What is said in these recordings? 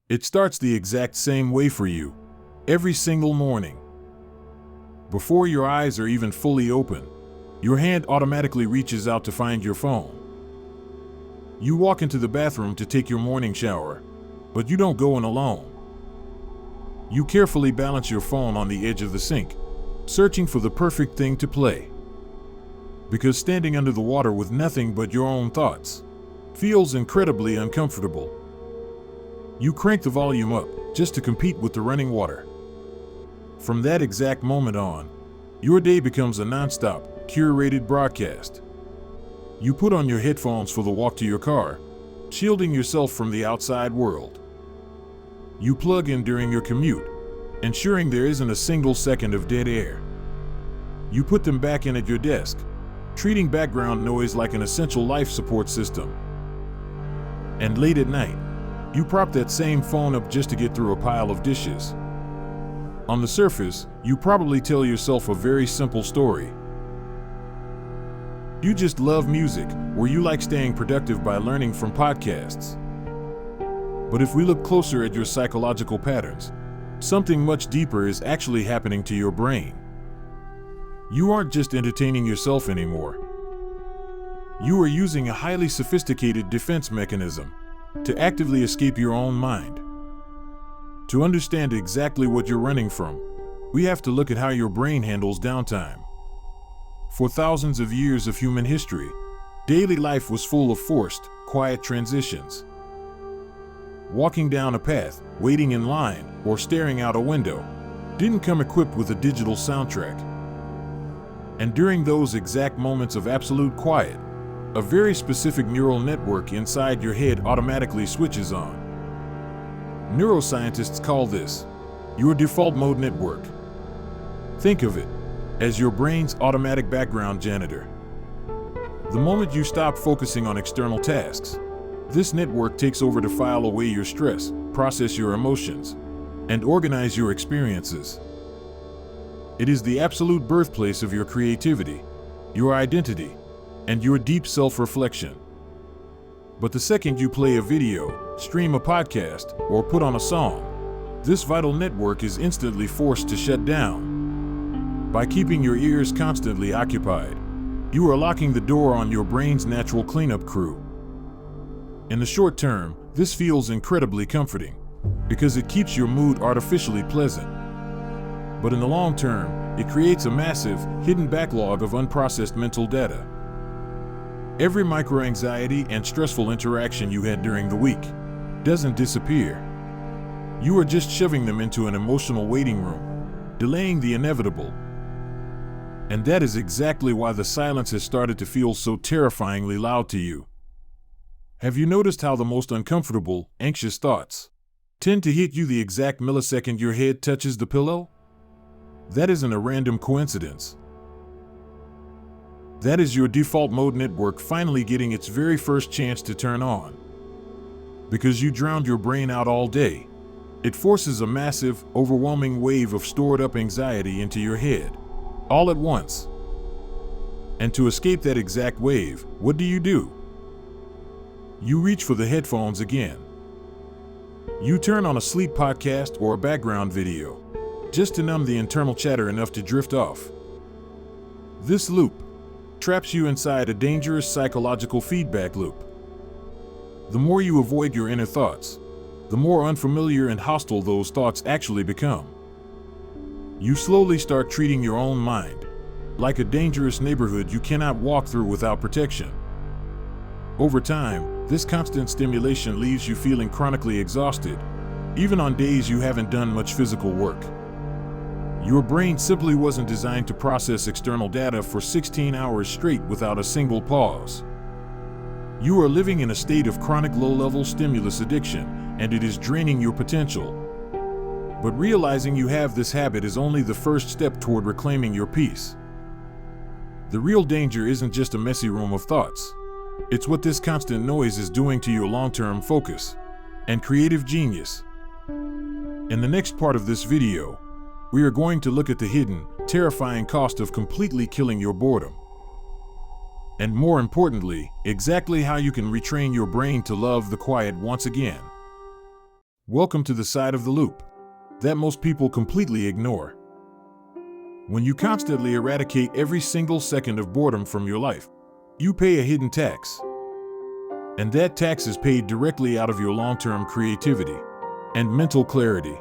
It starts the exact same way for you, every single morning. Before your eyes are even fully open, your hand automatically reaches out to find your phone. You walk into the bathroom to take your morning shower, but you don't go in alone. You carefully balance your phone on the edge of the sink, searching for the perfect thing to play. Because standing under the water with nothing but your own thoughts feels incredibly uncomfortable. You crank the volume up just to compete with the running water. From that exact moment on, your day becomes a non-stop, curated broadcast. You put on your headphones for the walk to your car, shielding yourself from the outside world. You plug in during your commute, ensuring there isn't a single second of dead air. You put them back in at your desk, treating background noise like an essential life support system. And late at night, you prop that same phone up just to get through a pile of dishes. On the surface, you probably tell yourself a very simple story. You just love music, or you like staying productive by learning from podcasts. But if we look closer at your psychological patterns, something much deeper is actually happening to your brain. You aren't just entertaining yourself anymore. You are using a highly sophisticated defense mechanism to actively escape your own mind. To understand exactly what you're running from, we have to look at how your brain handles downtime. For thousands of years of human history, daily life was full of forced, quiet transitions. Walking down a path, waiting in line, or staring out a window didn't come equipped with a digital soundtrack. And during those exact moments of absolute quiet, a very specific neural network inside your head automatically switches on. Neuroscientists call this your default mode network. Think of it as your brain's automatic background janitor. The moment you stop focusing on external tasks, this network takes over to file away your stress, process your emotions, and organize your experiences. It is the absolute birthplace of your creativity, your identity, and your deep self-reflection. But the second you play a video, stream a podcast, or put on a song, this vital network is instantly forced to shut down. By keeping your ears constantly occupied, you are locking the door on your brain's natural cleanup crew. In the short term, this feels incredibly comforting, because it keeps your mood artificially pleasant. But in the long term, it creates a massive, hidden backlog of unprocessed mental data. Every micro-anxiety and stressful interaction you had during the week doesn't disappear. You are just shoving them into an emotional waiting room, delaying the inevitable. And that is exactly why the silence has started to feel so terrifyingly loud to you. Have you noticed how the most uncomfortable, anxious thoughts tend to hit you the exact millisecond your head touches the pillow? That isn't a random coincidence. That is your default mode network finally getting its very first chance to turn on. Because you drowned your brain out all day, it forces a massive, overwhelming wave of stored up anxiety into your head, all at once. And to escape that exact wave, what do? You reach for the headphones again. You turn on a sleep podcast or a background video, just to numb the internal chatter enough to drift off. This loop traps you inside a dangerous psychological feedback loop. The more you avoid your inner thoughts, the more unfamiliar and hostile those thoughts actually become. You slowly start treating your own mind like a dangerous neighborhood you cannot walk through without protection. Over time, this constant stimulation leaves you feeling chronically exhausted, even on days you haven't done much physical work. Your brain simply wasn't designed to process external data for 16 hours straight without a single pause. You are living in a state of chronic low-level stimulus addiction, and it is draining your potential. But realizing you have this habit is only the first step toward reclaiming your peace. The real danger isn't just a messy room of thoughts. It's what this constant noise is doing to your long-term focus and creative genius. In the next part of this video, we are going to look at the hidden, terrifying cost of completely killing your boredom. And more importantly, exactly how you can retrain your brain to love the quiet once again. Welcome to the side of the loop that most people completely ignore. When you constantly eradicate every single second of boredom from your life, you pay a hidden tax. And that tax is paid directly out of your long-term creativity and mental clarity.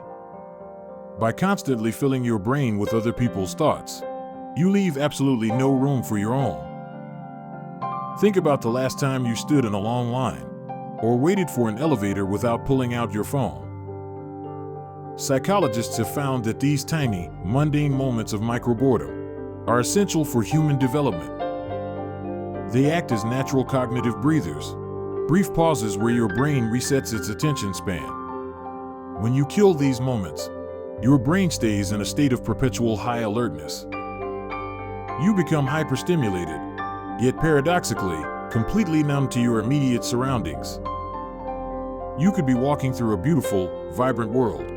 By constantly filling your brain with other people's thoughts, you leave absolutely no room for your own. Think about the last time you stood in a long line or waited for an elevator without pulling out your phone. Psychologists have found that these tiny, mundane moments of micro-boredom are essential for human development. They act as natural cognitive breathers, brief pauses where your brain resets its attention span. When you kill these moments, your brain stays in a state of perpetual high alertness. You become hyperstimulated, yet paradoxically, completely numb to your immediate surroundings. You could be walking through a beautiful, vibrant world,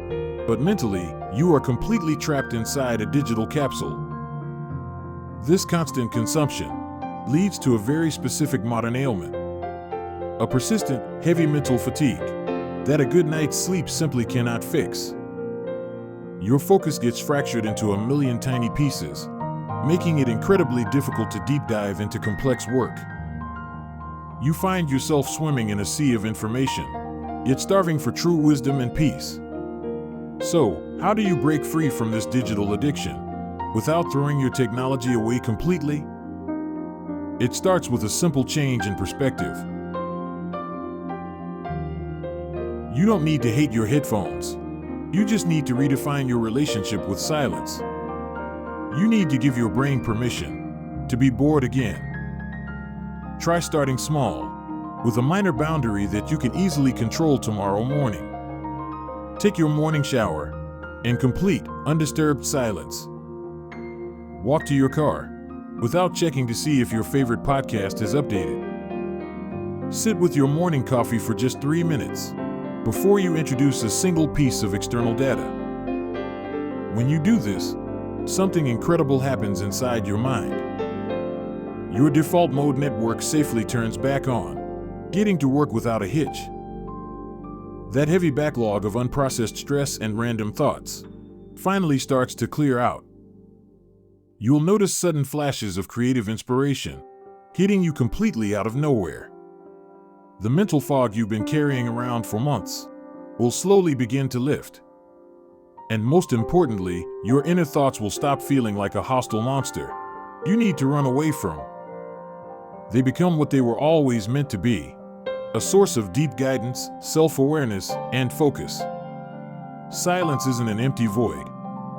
but mentally, you are completely trapped inside a digital capsule. This constant consumption leads to a very specific modern ailment, a persistent, heavy mental fatigue that a good night's sleep simply cannot fix. Your focus gets fractured into a million tiny pieces, making it incredibly difficult to deep dive into complex work. You find yourself swimming in a sea of information, yet starving for true wisdom and peace. So, how do you break free from this digital addiction without throwing your technology away completely? It starts with a simple change in perspective. You don't need to hate your headphones. You just need to redefine your relationship with silence. You need to give your brain permission to be bored again. Try starting small, with a minor boundary that you can easily control tomorrow morning. Take your morning shower in complete, undisturbed silence. Walk to your car without checking to see if your favorite podcast is updated. Sit with your morning coffee for just 3 minutes before you introduce a single piece of external data. When you do this, something incredible happens inside your mind. Your default mode network safely turns back on, getting to work without a hitch. That heavy backlog of unprocessed stress and random thoughts finally starts to clear out. You'll notice sudden flashes of creative inspiration, hitting you completely out of nowhere. The mental fog you've been carrying around for months will slowly begin to lift. And most importantly, your inner thoughts will stop feeling like a hostile monster you need to run away from. They become what they were always meant to be, a source of deep guidance, self-awareness, and focus. Silence isn't an empty void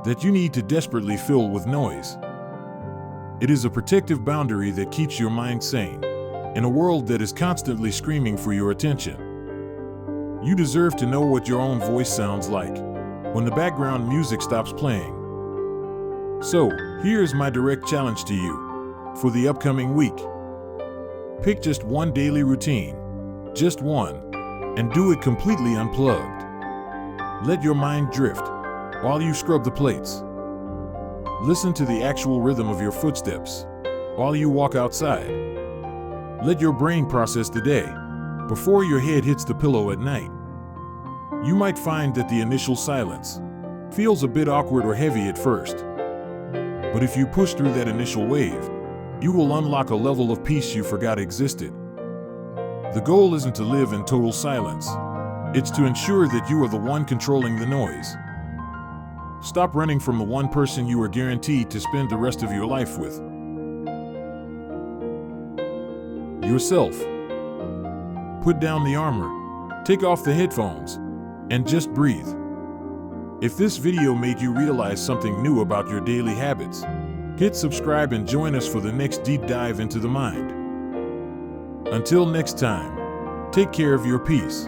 that you need to desperately fill with noise. It is a protective boundary that keeps your mind sane in a world that is constantly screaming for your attention. You deserve to know what your own voice sounds like when the background music stops playing. So, here is my direct challenge to you for the upcoming week. Pick just one daily routine, just one, and do it completely unplugged. Let your mind drift while you scrub the plates. Listen to the actual rhythm of your footsteps while you walk outside. Let your brain process the day before your head hits the pillow at night. You might find that the initial silence feels a bit awkward or heavy at first. But if you push through that initial wave, you will unlock a level of peace you forgot existed. The goal isn't to live in total silence. It's to ensure that you are the one controlling the noise. Stop running from the one person you are guaranteed to spend the rest of your life with. Yourself. Put down the armor, take off the headphones, and just breathe. If this video made you realize something new about your daily habits, hit subscribe and join us for the next deep dive into the mind. Until next time, take care of your peace.